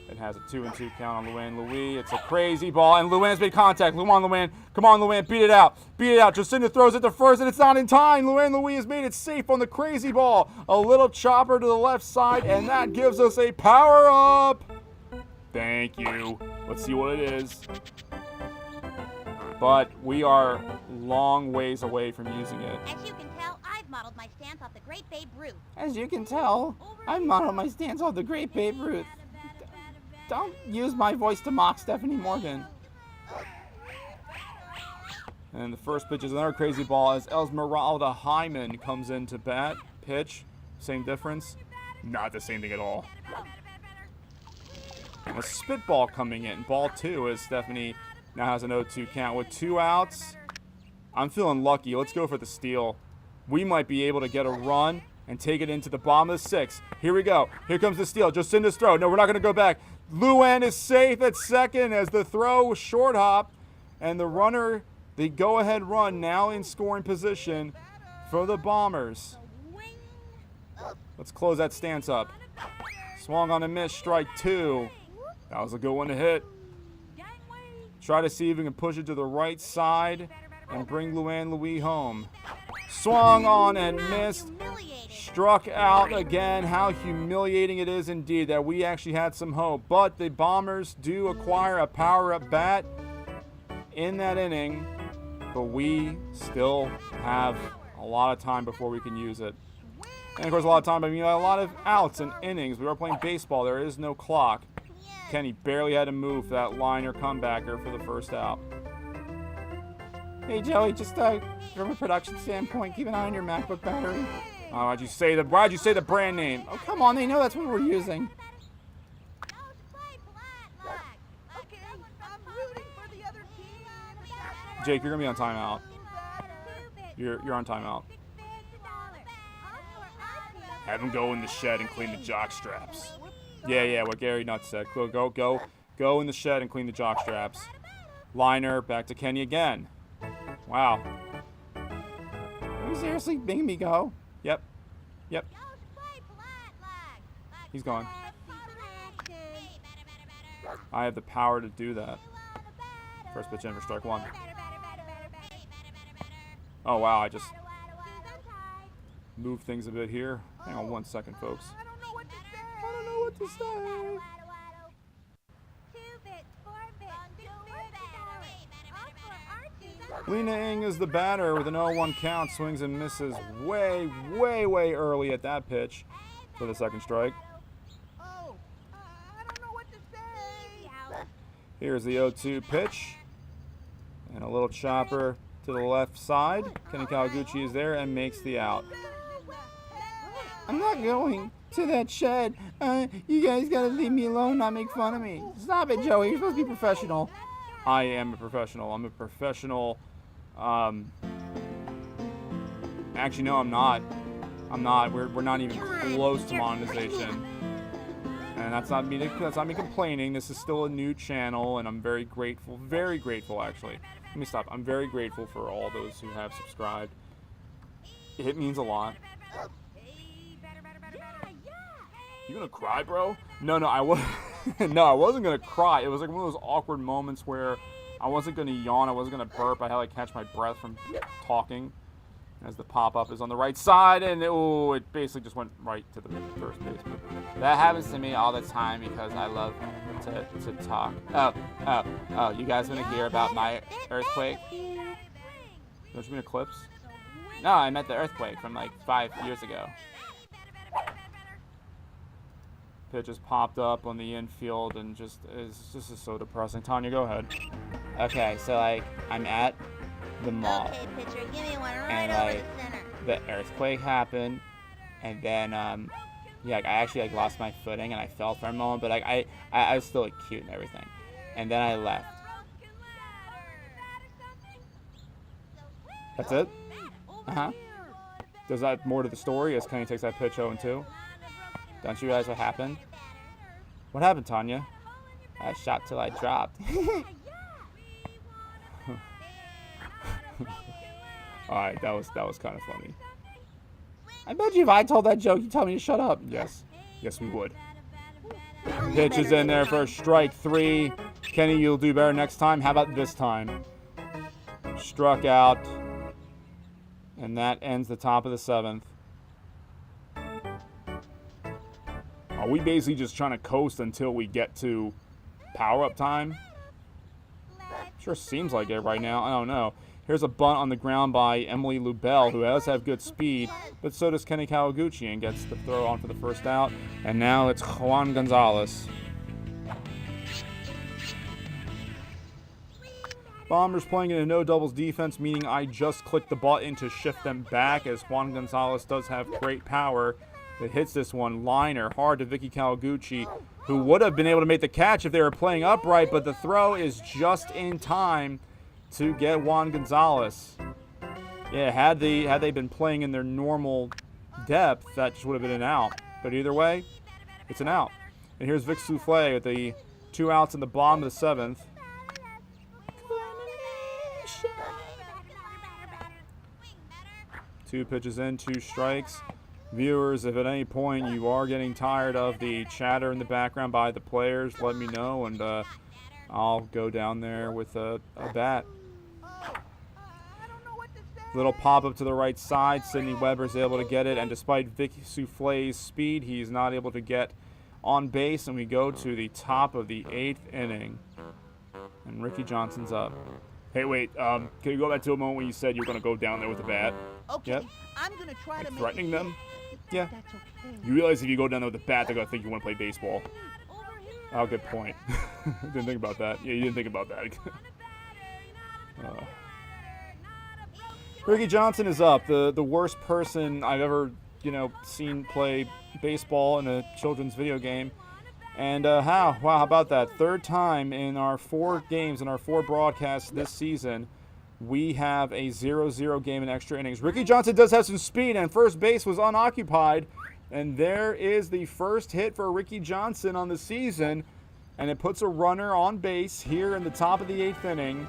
It has a 2-2 count on Luann Louis. It's a crazy ball, and Luann's made contact. Luann, come on, Luann, beat it out. Beat it out. Jacinda throws it to first, and it's not in time. Luann Louis has made it safe on the crazy ball. A little chopper to the left side, and that gives us a power up. Thank you. Let's see what it is. But we are long ways away from using it. As you can tell, I've modeled my stance off the great Babe Ruth. As you can tell, I modeled my stance off the great Babe Ruth. Don't use my voice to mock Stephanie Morgan. And the first pitch is another crazy ball as Esmeralda Hyman comes in to bat. Pitch, same difference. Not the same thing at all. And a spitball coming in. Ball 2 as Stephanie now has an 0-2 count with 2 outs. I'm feeling lucky. Let's go for the steal. We might be able to get a run and take it into the bottom of the 6th. Here we go. Here comes the steal. Jacinda's throw. No, we're not going to go back. Luann is safe at second as the throw was short hop. And the runner, the go-ahead run, now in scoring position for the Bombers. Let's close that stance up. Swung on a miss, strike 2. That was a good one to hit. Try to see if we can push it to the right side and bring Luann Louis home. Swung on and missed. Struck out again. How humiliating it is indeed that we actually had some hope. But the Bombers do acquire a power-up bat in that inning. But we still have a lot of time before we can use it. And of course, a lot of time, I mean, a lot of outs and innings. We are playing baseball. There is no clock. Kenny barely had to move for that liner comebacker for the first out. Hey, Joey, just from a production standpoint, keep an eye on your MacBook battery. Why'd you say the brand name? Oh, come on, they know that's what we're using. Jake, you're gonna be on timeout. You're on timeout. Have him go in the shed and clean the jock straps. Yeah, what Gary Nutt said. Go in the shed and clean the jock straps. Liner, back to Kenny again. Wow. Are you seriously making me go? Yep. He's gone. I have the power to do that. First pitch in for strike 1. Oh, wow, I just moved things a bit here. Hang on 1 second, folks. I don't know what to say. Lena Ng is the batter with an 0-1 count. Swings and misses way early at that pitch for the second strike. Here's the 0-2 pitch. And a little chopper to the left side. Kenny Kawaguchi is there and makes the out. I'm not going to that shed. You guys gotta leave me alone, not make fun of me. Stop it, Joey. You're supposed to be professional. I am a professional. I'm a professional. Actually, no, I'm not. We're not even close to monetization. And that's not me complaining. This is still a new channel, and I'm very grateful actually. Let me stop. I'm very grateful for all those who have subscribed. It means a lot. You gonna cry, bro? No, I wasn't. No, I wasn't gonna cry. It was like one of those awkward moments where I wasn't gonna yawn. I wasn't gonna burp. I had to like catch my breath from talking. As the pop-up is on the right side, and it basically just went right to the first baseman. That happens to me all the time because I love to talk. Oh, you guys want to hear about my earthquake? Don't you mean eclipse? No, I meant the earthquake from like 5 years ago. Pitch just popped up on the infield and just is so depressing. Tanya, go ahead. Okay, so like I'm at the mall, Okay, pitcher, give me one right and over like the center. the earthquake happened, and then yeah, like, I actually like lost my footing and I fell for a moment, but like I was still like cute and everything, and then I left. That's it? Uh-huh. Does that more to the story as Kenny takes that pitch 0-2? Don't you realize what happened? What happened, Tanya? I shot till I dropped. Alright, that was kind of funny. I bet you if I told that joke, you'd tell me to shut up. Yes, we would. Pitch is in there for strike 3. Kenny, you'll do better next time. How about this time? Struck out. And that ends the top of the 7th. Are we basically just trying to coast until we get to power-up time? Sure seems like it right now. I don't know. Here's a bunt on the ground by Emily Lubell, who does have good speed, but so does Kenny Kawaguchi, and gets the throw on for the first out. And now it's Juan Gonzalez. Bombers playing in a no-doubles defense, meaning I just clicked the button to shift them back, as Juan Gonzalez does have great power. It hits this one liner hard to Vicky Kawaguchi, who would have been able to make the catch if they were playing upright, but the throw is just in time to get Juan Gonzalez. Yeah, had they been playing in their normal depth, that just would have been an out. But either way, it's an out. And here's Vic Souffle with the 2 outs in the bottom of the 7th. 2 pitches in, 2 strikes. Viewers, if at any point you are getting tired of the chatter in the background by the players, let me know, and I'll go down there with a bat. Little pop-up to the right side. Sidney Weber's able to get it, and despite Vic Souffle's speed, he's not able to get on base, and we go to the top of the 8th inning. And Ricky Johnson's up. Hey, wait, can you go back to a moment when you said you were going to go down there with a bat? Okay, Yep. I'm gonna try to make Threatening it them? Yeah. That's okay. You realize if you go down there with a bat, they're going to think you want to play baseball. Oh, good point. Didn't think about that. Yeah, you didn't think about that. Ricky Johnson is up. The worst person I've ever, seen play baseball in a children's video game. And wow, how about that? 3rd time in our 4 games, in our 4 broadcasts this season, we have a 0-0 game in extra innings. Ricky Johnson does have some speed, and first base was unoccupied. And there is the first hit for Ricky Johnson on the season. And it puts a runner on base here in the top of the 8th inning.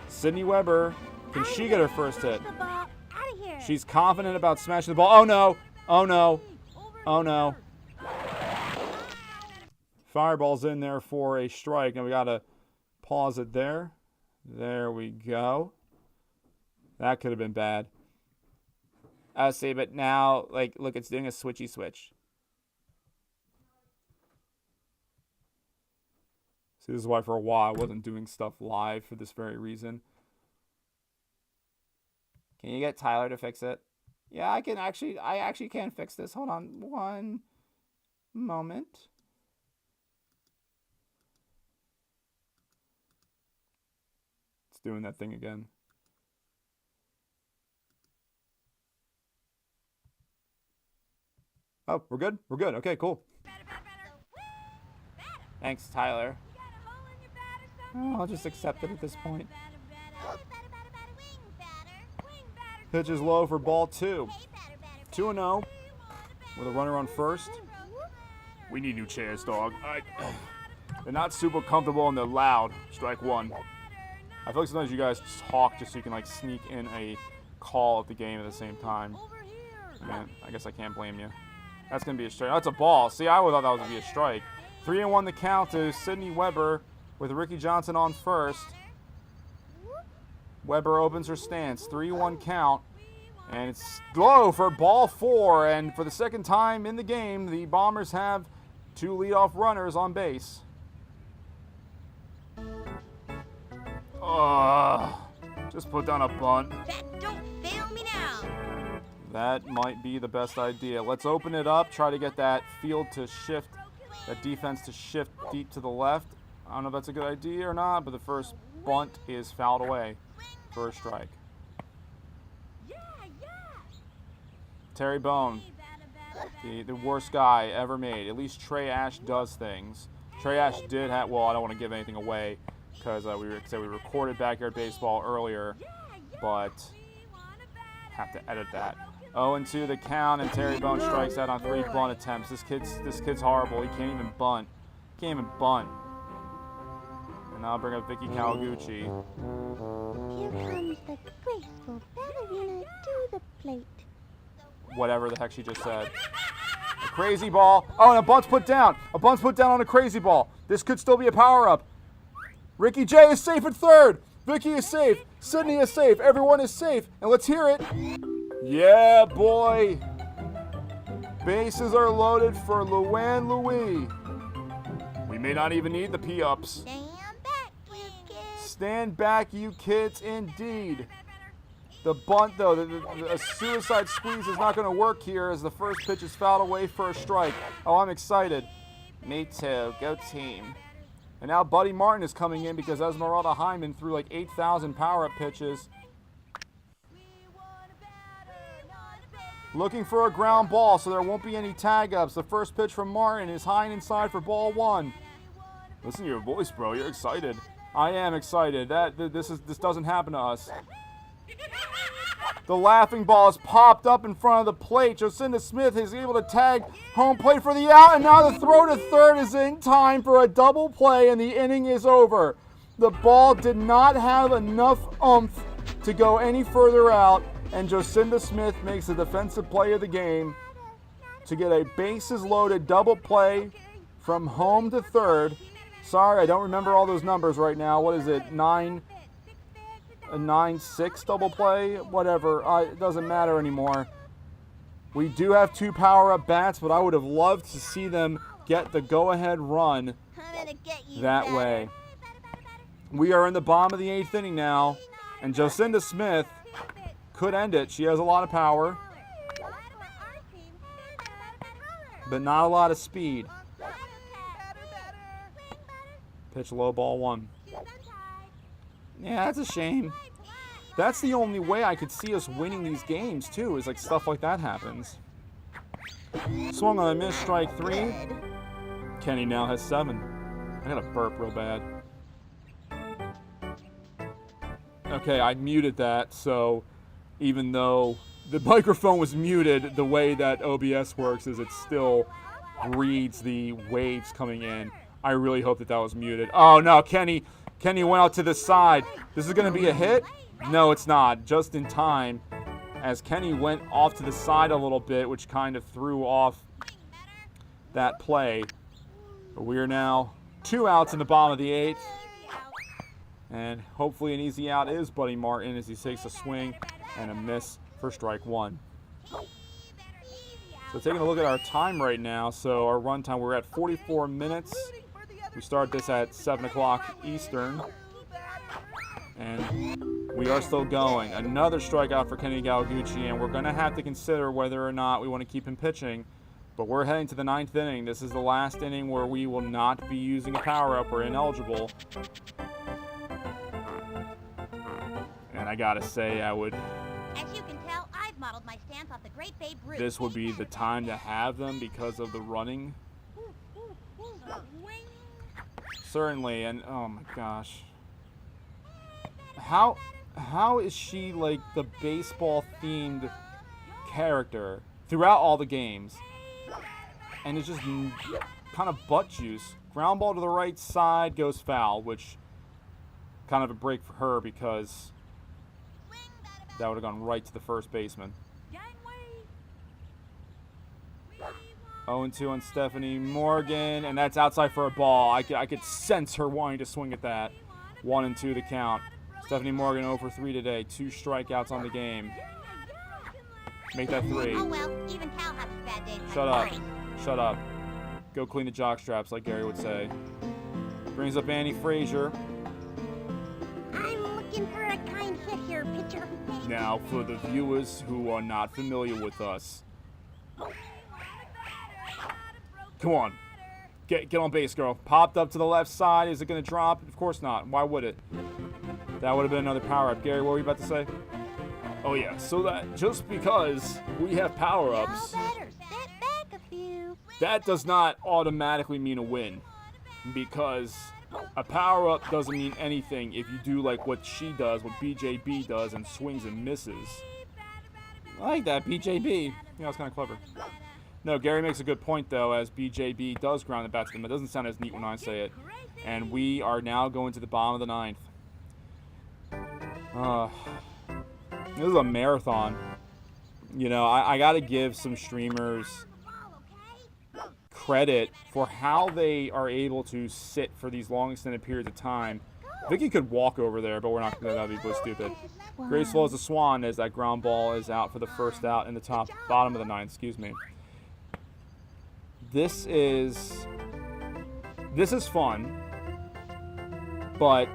Sidney Weber, can she get her first hit? The ball out of here. She's confident about smashing the ball. Oh, no. Oh, no. Oh, no. Fireball's in there for a strike. Now we got to pause it there. There we go. That could have been bad. I see, but now, look, it's doing a switchy switch. See, this is why for a while I wasn't doing stuff live for this very reason. Can you get Tyler to fix it? Yeah, I actually can fix this. Hold on one moment. It's doing that thing again. Oh, we're good? We're good. Okay, cool. Thanks, Tyler. Oh, I'll just accept it at this point. Pitch is low for ball 2. 2-0 with a runner on first. We need new chairs, dog. They're not super comfortable and they're loud. Strike 1. I feel like sometimes you guys talk just so you can sneak in a call at the game at the same time. Man, I guess I can't blame you. That's going to be a strike. That's a ball. See, I would thought that was going to be a strike. 3-1 the count to Sydney Weber with Ricky Johnson on first. Weber opens her stance. 3-1 count. And it's low for ball 4. And for the second time in the game, the Bombers have 2 leadoff runners on base. Just put down a bunt. That don't fail me now. That might be the best idea. Let's open it up, try to get that field to shift, that defense to shift deep to the left. I don't know if that's a good idea or not, but the first bunt is fouled away for a strike. Terry Bone, the worst guy ever made. At least Trey Ash does things. Trey Ash did have, well, I don't want to give anything away because we recorded Backyard Baseball earlier, but have to edit that. 0-2 the count, and Terry Bone strikes out on 3 bunt attempts. This kid's horrible. He can't even bunt. And now I'll bring up Vicky Kawaguchi. Here comes the graceful ballerina to the plate. Whatever the heck she just said. A crazy ball. Oh, and a bunt's put down. A bunt's put down on a crazy ball. This could still be a power-up. Ricky J is safe at third. Vicky is safe. Sydney is safe. Everyone is safe. And let's hear it. Yeah, boy. Bases are loaded for Luann Louie. We may not even need the P-ups. Stand back, you kids. Stand back, you kids, indeed. The bunt, though, a suicide squeeze is not going to work here as the first pitch is fouled away for a strike. Oh, I'm excited. Me too. Go team. And now Buddy Martin is coming in because Esmeralda Hyman threw like 8,000 power-up pitches. Looking for a ground ball, so there won't be any tag-ups. The first pitch from Martin is high and inside for ball 1. Listen to your voice, bro. You're excited. I am excited. This doesn't happen to us. The laughing ball is popped up in front of the plate. Jocinda Smith is able to tag home plate for the out, and now the throw to third is in time for a double play, and the inning is over. The ball did not have enough oomph to go any further out, and Jocinda Smith makes the defensive play of the game to get a bases-loaded double play from home to third. Sorry, I don't remember all those numbers right now. What is it, a 9-6 double play? Whatever. It doesn't matter anymore. We do have 2 power-up bats, but I would have loved to see them get the go-ahead run that way. We are in the bottom of the 8th inning now, and Jocinda Smith could end it. She has a lot of power, but not a lot of speed. Pitch low, ball 1. Yeah, that's a shame. That's the only way I could see us winning these games, too, is like stuff like that happens. Swung on a miss, strike 3. Kenny now has 7. I gotta burp real bad. Okay, I muted that, so even though the microphone was muted, the way that OBS works is it still reads the waves coming in. I really hope that was muted. Oh, no, Kenny went out to the side. This is going to be a hit? No, it's not. Just in time, as Kenny went off to the side a little bit, which kind of threw off that play. But we are now 2 outs in the bottom of the 8th. And hopefully an easy out is Buddy Martin as he takes a swing and a miss for strike 1. So taking a look at our time right now. So our run time, we're at 44 minutes. We start this at 7 o'clock Eastern. And we are still going. Another strikeout for Kenny Kawaguchi, and we're going to have to consider whether or not we want to keep him pitching. But we're heading to the 9th inning. This is the last inning where we will not be using a power-up. We're ineligible. And I got to say, As you can tell, I've modeled my stance off the great Babe Ruth. This would be the time to have them because of the running. Certainly, and oh my gosh. How is she like the baseball themed character throughout all the games? And it's just kind of butt juice. Ground ball to the right side goes foul, which kind of a break for her because That would have gone right to the first baseman. 0-2 on Stephanie Morgan, and that's outside for a ball. I could sense her wanting to swing at that. 1-2 the count. Stephanie Morgan 0 for 3 today. 2 strikeouts on the game. Make that 3. Oh well, even Cal has bad days. Shut up. Shut up. Go clean the jock straps, like Gary would say. Brings up Annie Frazier. I'm looking for a kind hit here, pitcher. Now, for the viewers who are not familiar with us. Come on. Get on base, girl. Popped up to the left side. Is it going to drop? Of course not. Why would it? That would have been another power-up. Gary, what were you about to say? Oh, yeah. So that just because we have power-ups, Now better step back a few. that does not automatically mean a win. Because a power-up doesn't mean anything if you do like what she does, what BJB does, and swings and misses. I like that, BJB. Yeah, it's kind of clever. No, Gary makes a good point, though, as BJB does ground the bat to them. It doesn't sound as neat when I say it. And we are now going to the bottom of the 9th. This is a marathon. You know, I got to give some streamers credit for how they are able to sit for these long extended periods of time. Vicky could walk over there, but we're not going to. That'd be really stupid. Graceful as a swan as that ground ball is out for the first out in the bottom of the 9th. Excuse me. This is fun, but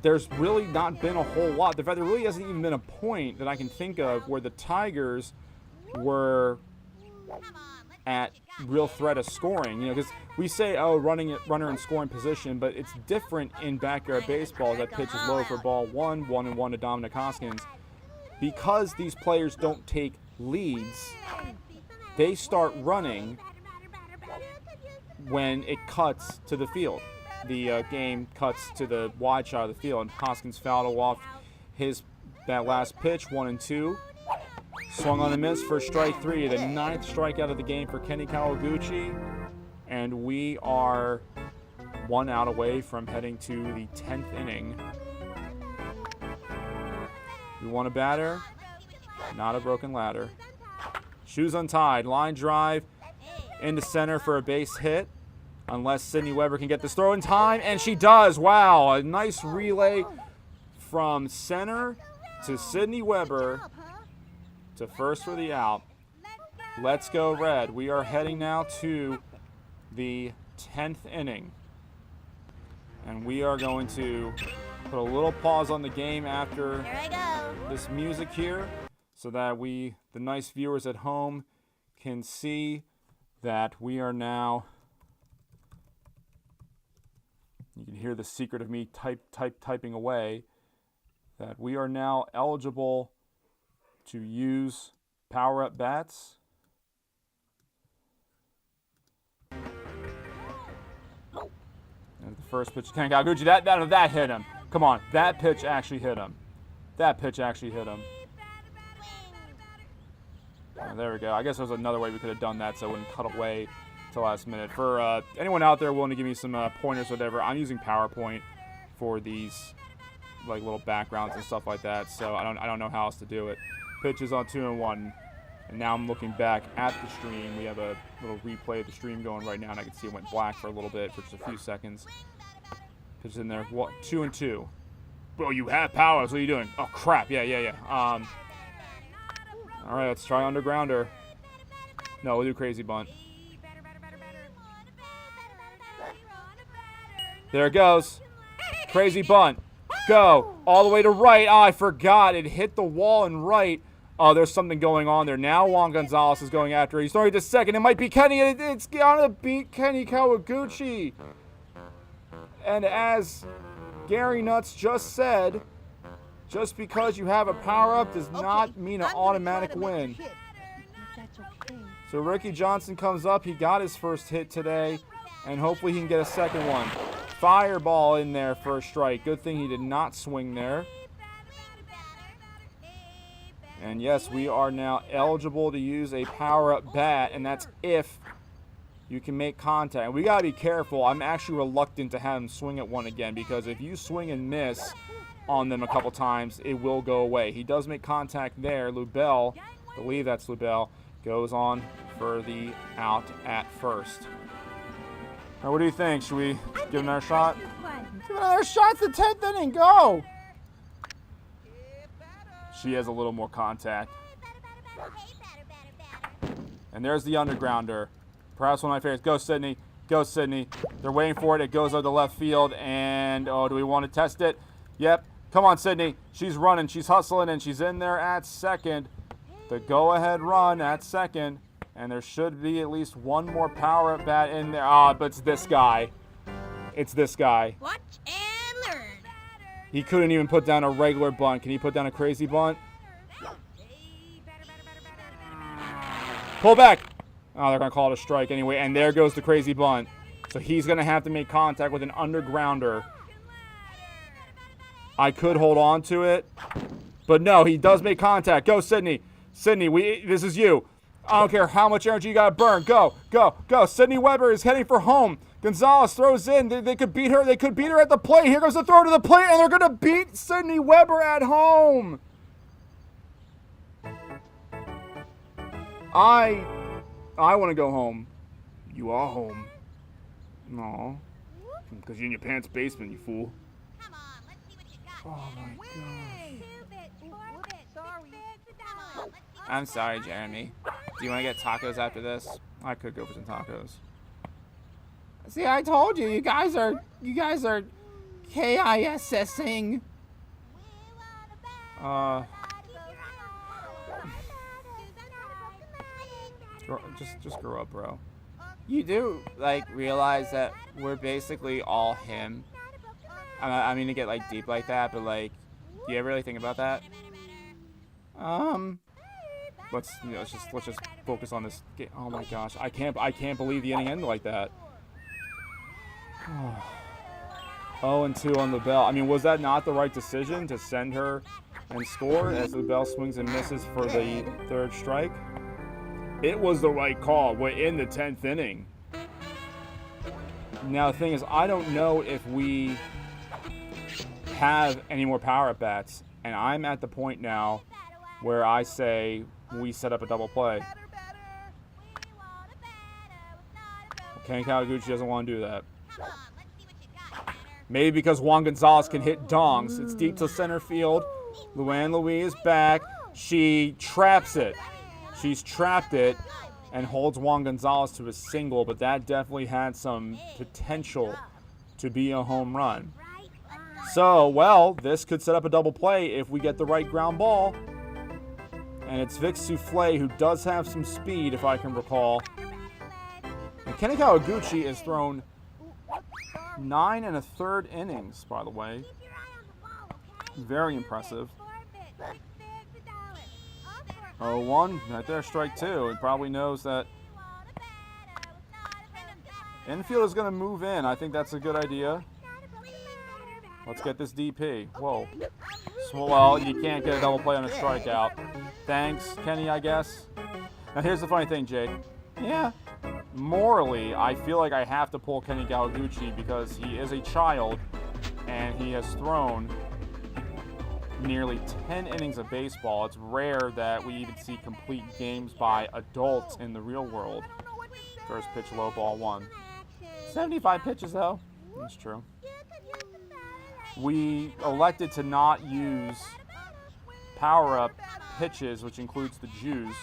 there's really not been a whole lot. In fact, there really hasn't even been a point that I can think of where the Tigers were at real threat of scoring. You know, because we say, oh, runner in scoring position, but it's different in backyard baseball. That pitch is low for ball 1, 1-1 to Dominic Hoskins. Because these players don't take leads, they start running when it cuts to the field. The game cuts to the wide shot of the field, and Hoskins fouled off that last pitch, 1-2. Swung on a miss for strike 3, the 9th strikeout of the game for Kenny Kawaguchi, and we are 1 out away from heading to the 10th inning. You want a batter? Not a broken ladder. Shoes untied, line drive into center for a base hit. Unless Sydney Weber can get this throw in time, and she does. Wow, a nice relay from center to Sydney Weber to first for the out. Let's go Red. We are heading now to the 10th inning. And we are going to put a little pause on the game after this music here so that the nice viewers at home can see that we are now... You can hear the secret of me typing away, that we are now eligible to use power-up bats. And the first pitch, Ken Kawaguchi, that hit him. Come on, that pitch actually hit him. That pitch actually hit him. Oh, there we go. I guess there's another way we could have done that so it wouldn't cut away to last minute. For anyone out there willing to give me some pointers or whatever, I'm using PowerPoint for these like little backgrounds and stuff like that, so I don't know how else to do it. Pitch is on 2-1, and now I'm looking back at the stream. We have a little replay of the stream going right now, and I can see it went black for a little bit for just a few seconds. Pitch in there. 2-2. Bro, you have power. What are you doing? Oh crap! Yeah. All right, let's try undergrounder. No, we'll do crazy bunt. There it goes. Crazy bunt. Go. All the way to right. Oh, I forgot. It hit the wall and right. Oh, there's something going on there. Now Juan Gonzalez is going after it. He's throwing to second. It might be Kenny. It's going to beat Kenny Kawaguchi. And as Gary Nuts just said, just because you have a power-up does not mean an automatic win. So Ricky Johnson comes up. He got his first hit today, and hopefully he can get a second one. Fireball in there for a strike. Good thing he did not swing there. And yes, we are now eligible to use a power-up bat, and that's if you can make contact. And we got to be careful. I'm actually reluctant to have him swing at one again, because if you swing and miss on them a couple times, it will go away. He does make contact there. Lubell, I believe that's Lubell, goes on for the out at first. Now, what do you think? Should we give another shot? Give it another shot. It's the 10th inning. Go. She has a little more contact. And there's the undergrounder. Perhaps one of my favorites. Go, Sydney. Go, Sydney. They're waiting for it. It goes over the left field. And, oh, do we want to test it? Yep. Come on, Sydney. She's running. She's hustling. And she's in there at second. The go-ahead run at second. And there should be at least one more power at bat in there. Ah, but it's this guy. It's this guy. Watch and learn. He couldn't even put down a regular bunt. Can he put down a crazy bunt? Pull back. Oh, they're going to call it a strike anyway. And there goes the crazy bunt. So he's going to have to make contact with an undergrounder. I could hold on to it. But no, he does make contact. Go, Sydney. Sydney, this is you. I don't care how much energy you got to burn. Go, go, go. Sydney Weber is heading for home. Gonzalez throws in. They could beat her. They could beat her at the plate. Here goes the throw to the plate, and they're going to beat Sydney Weber at home. I want to go home. You are home. No. Because you're in your parents' basement, you fool. Come on, let's see what you got. Oh, my God. I'm sorry, Jeremy. Do you want to get tacos after this? I could go for some tacos. See, I told you. You guys are KISSing. Just grow up, bro. You do realize that we're basically all him. I mean to get deep like that, but do you ever really think about that? Let's just focus on this game. Oh my gosh, I can't believe the inning ended like that. 0-2 on the bell. I mean, was that not the right decision to send her and score as the bell swings and misses for the third strike? It was the right call. We're in the 10th inning. Now the thing is, I don't know if we have any more power at bats, and I'm at the point now where I say we set up a double play. Ken Kawaguchi doesn't want to do that. Maybe because Juan Gonzalez can hit dongs. It's deep to center field. Luann Louie is back. She traps it. She's trapped it and holds Juan Gonzalez to a single, but that definitely had some potential to be a home run. So, well, this could set up a double play if we get the right ground ball. And it's Vic Souffle, who does have some speed, if I can recall. And Kenny Kawaguchi has thrown 9 1/3 innings, by the way. Very impressive. 0-1, right there, strike two. He probably knows that infield is going to move in. I think that's a good idea. Let's get this DP. Whoa. So, well, you can't get a double play on a strikeout. Thanks, Kenny, I guess. Now, here's the funny thing, Jake. Yeah. Morally, I feel like I have to pull Kenny Kawaguchi because he is a child and he has thrown nearly 10 innings of baseball. It's rare that we even see complete games by adults in the real world. First pitch, low ball, 1. 75 pitches, though. That's true. We elected to not use power-up pitches, which includes the juice.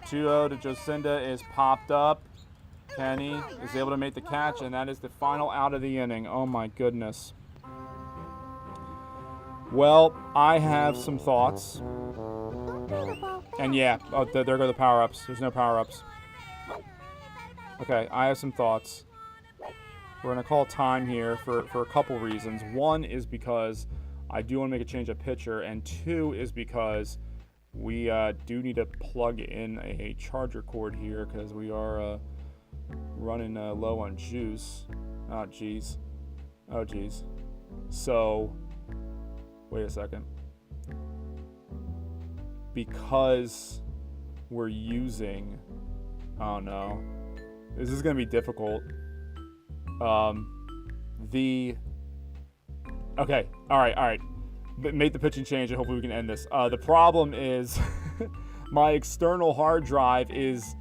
2-0 to Jocinda is popped up. Kenny is able to make the catch, and that is the final out of the inning. Oh, my goodness. Well, I have some thoughts. And yeah, there go the power-ups. There's no power-ups. Okay, I have some thoughts. We're going to call time here for a couple reasons. One is because I do want to make a change of pitcher, and 2 is because we do need to plug in a charger cord here because we are running low on juice. Oh, geez. Oh, geez. So, wait a second. Because we're using... Oh, no. This is going to be difficult. The Okay. All right. Make the pitching change, and hopefully we can end this. The problem is my external hard drive is,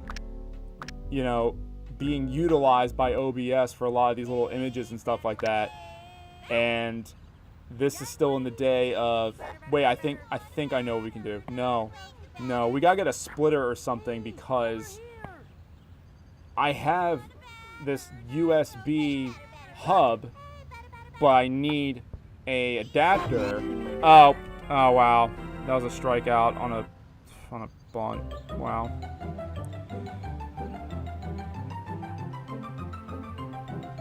being utilized by OBS for a lot of these little images and stuff like that. And this is still in the day of, wait, I think I know what we can do. No, we gotta get a splitter or something, because I have this USB hub, but I need a adapter. Oh wow, that was a strikeout on a bunt. Wow.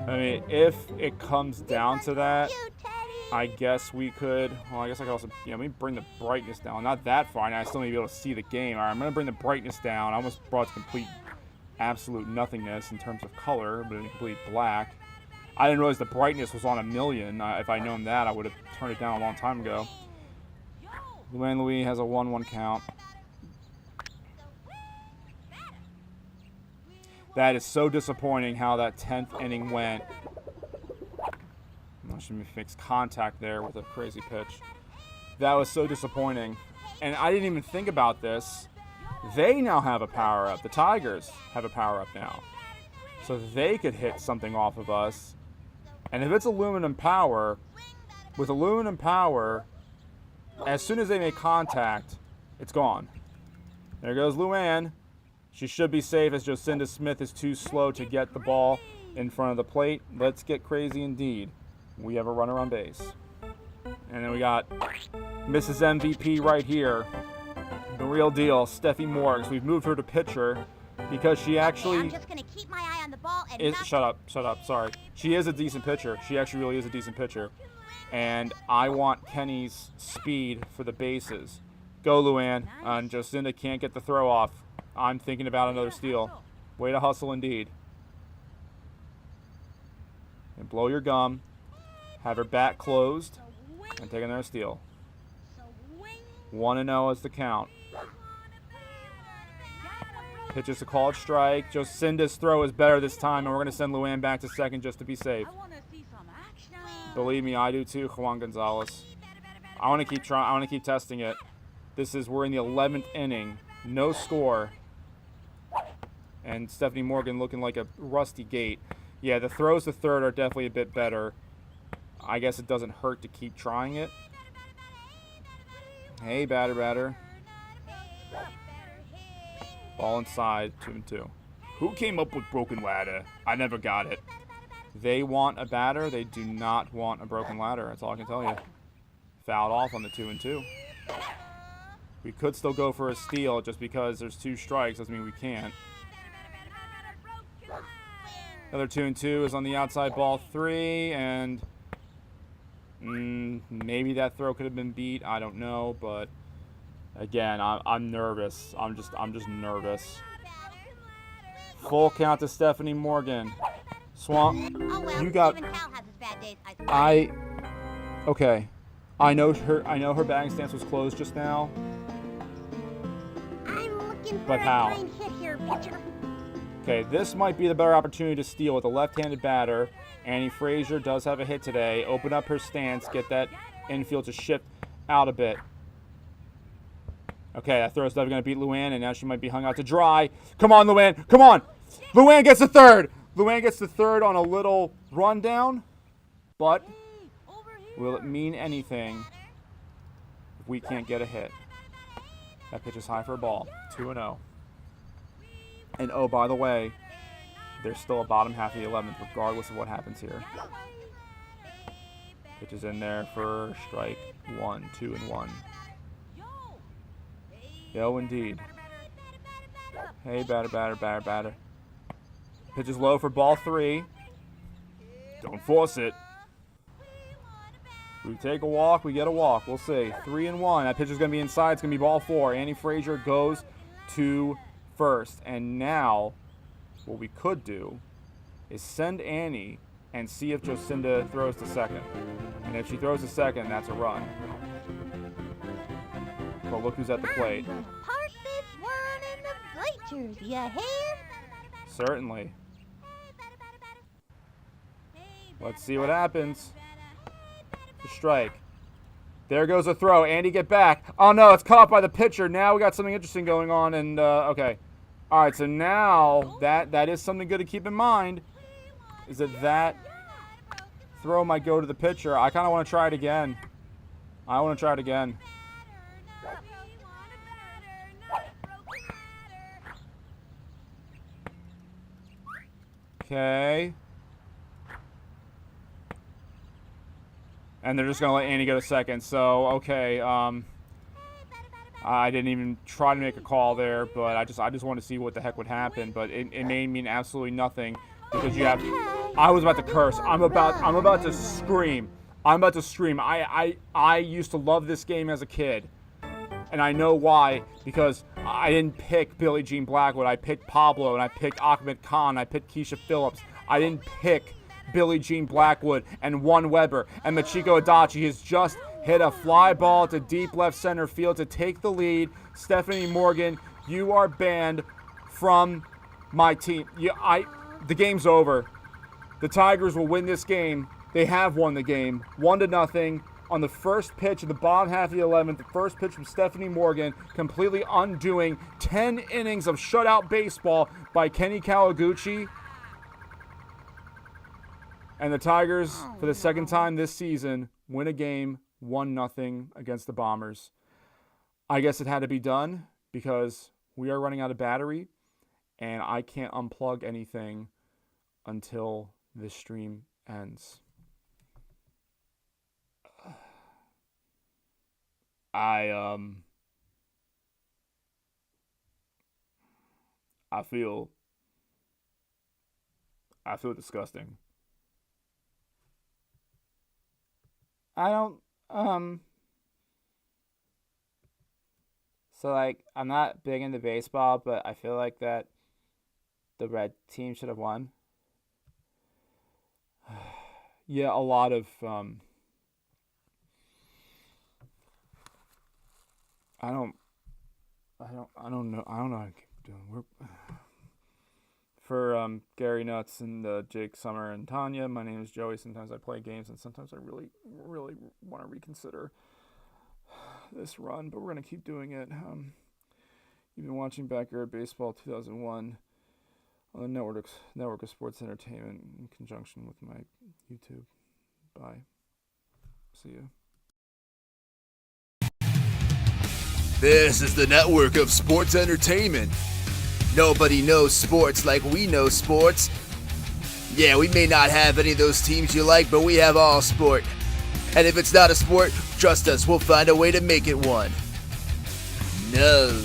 I mean, if it comes down to that, I guess we could. Well, I guess I could also, let me bring the brightness down. Not that far, and I still need to be able to see the game. All right, I'm gonna bring the brightness down. I almost brought it to complete, absolute nothingness in terms of color, but in complete black. I didn't realize the brightness was on 1,000,000. If I'd known that, I would have turned it down a long time ago. Luann Louis has a 1-1 count. That is so disappointing how that 10th inning went. I should fix contact there with a crazy pitch. That was so disappointing. And I didn't even think about this. They now have a power-up. The Tigers have a power-up now. So they could hit something off of us. And if it's aluminum power, with aluminum power, as soon as they make contact, it's gone. There goes Luann. She should be safe, as Jocinda Smith is too slow to get the ball in front of the plate. Let's get crazy indeed. We have a runner on base. And then we got Mrs. MVP right here. The real deal, Steffi Morgs. We've moved her to pitcher because she actually... I'm just going to keep my eye on the ball and Shut up, sorry. She is a decent pitcher. She actually really is a decent pitcher. And I want Kenny's speed for the bases. Go, Luann. And Jocinda can't get the throw off. I'm thinking about another steal. Way to hustle indeed. And blow your gum. Have her bat closed. And take another steal. 1-0 is the count. Pitches a called strike. Jocinda's throw is better this time, and we're going to send Luann back to second just to be safe. Believe me, I do too, Juan Gonzalez. I want to keep trying. I want to keep testing it. We're in the 11th inning. No score. And Stephanie Morgan looking like a rusty gate. Yeah, the throws to third are definitely a bit better. I guess it doesn't hurt to keep trying it. Hey, batter. Ball inside, 2-2. Who came up with broken ladder? I never got it. They want a batter. They do not want a broken ladder. That's all I can tell you. Fouled off on the 2-2. We could still go for a steal just because there's 2 strikes. Doesn't mean we can't. Another 2-2 is on the outside, ball 3, and maybe that throw could have been beat. I don't know, but again, I'm nervous. I'm just nervous. Full count to Stephanie Morgan. Swamp, Oh, well, you got. even Hal has his bad days, Okay. I know her batting stance was closed just now. I'm looking for But a how? clean hit here, pitcher. Okay, this might be the better opportunity to steal with a left-handed batter. Annie Frazier does have a hit today. Open up her stance, get that infield to shift out a bit. Okay, that throw is definitely going to beat Luann, and now she might be hung out to dry. Come on, Luann. Come on. Luann gets the third. Luann gets the third on a little rundown. But will it mean anything if we can't get a hit? That pitch is high for a ball. 2-0. And oh, by the way, there's still a bottom half of the 11th, regardless of what happens here. Pitch is in there for strike 1, 2-1. Yo, indeed. Hey, batter. Pitch is low for ball 3. Don't force it. We take a walk, we get a walk. We'll see. 3-1. That pitch is going to be inside. It's going to be ball 4. Annie Frazier goes to first. And now, what we could do is send Annie and see if Jocinda throws to second. And if she throws to second, that's a run. But look who's at the plate. The harpist one in the bleachers, you hear? Certainly. Let's see what happens. The strike. There goes a throw. Andy, get back. Oh, no, it's cut off by the pitcher. Now we got something interesting going on, and, okay. All right, so now that is something good to keep in mind, is that throw might go to the pitcher. I kind of want to try it again. Okay. And they're just going to let Andy go to second. So, okay. I didn't even try to make a call there, but I just wanted to see what the heck would happen. But it may mean absolutely nothing because you have. I was about to curse. I'm about to scream. I used to love this game as a kid, and I know why. Because I didn't pick Billie Jean Blackwood. I picked Pablo, and I picked Ahmed Khan. I picked Keisha Phillips. I didn't pick Billie Jean Blackwood and Juan Weber. And Machiko Adachi has just hit a fly ball to deep left center field to take the lead. Stephanie Morgan, you are banned from my team. The game's over. The Tigers will win this game. They have won the game, 1-0. On the first pitch of the bottom half of the 11th, the first pitch from Stephanie Morgan, completely undoing 10 innings of shutout baseball by Kenny Kawaguchi. And the Tigers, for the second time this season, win a game 1-0 against the Bombers. I guess it had to be done because we are running out of battery, and I can't unplug anything until this stream ends. I feel disgusting. So, like, I'm not big into baseball, but I feel like that the red team should have won. Yeah, a lot of, I don't know how to keep doing. For Gary Nuts and Jake Summer and Tanya, my name is Joey. Sometimes I play games, and sometimes I really, really want to reconsider this run, but we're going to keep doing it. You've been watching Backyard Baseball 2001 on the Network of Sports Entertainment in conjunction with my YouTube. Bye. See you. This is the Network of Sports Entertainment. Nobody knows sports like we know sports. Yeah, we may not have any of those teams you like, but we have all sport. And if it's not a sport, trust us, we'll find a way to make it one. No.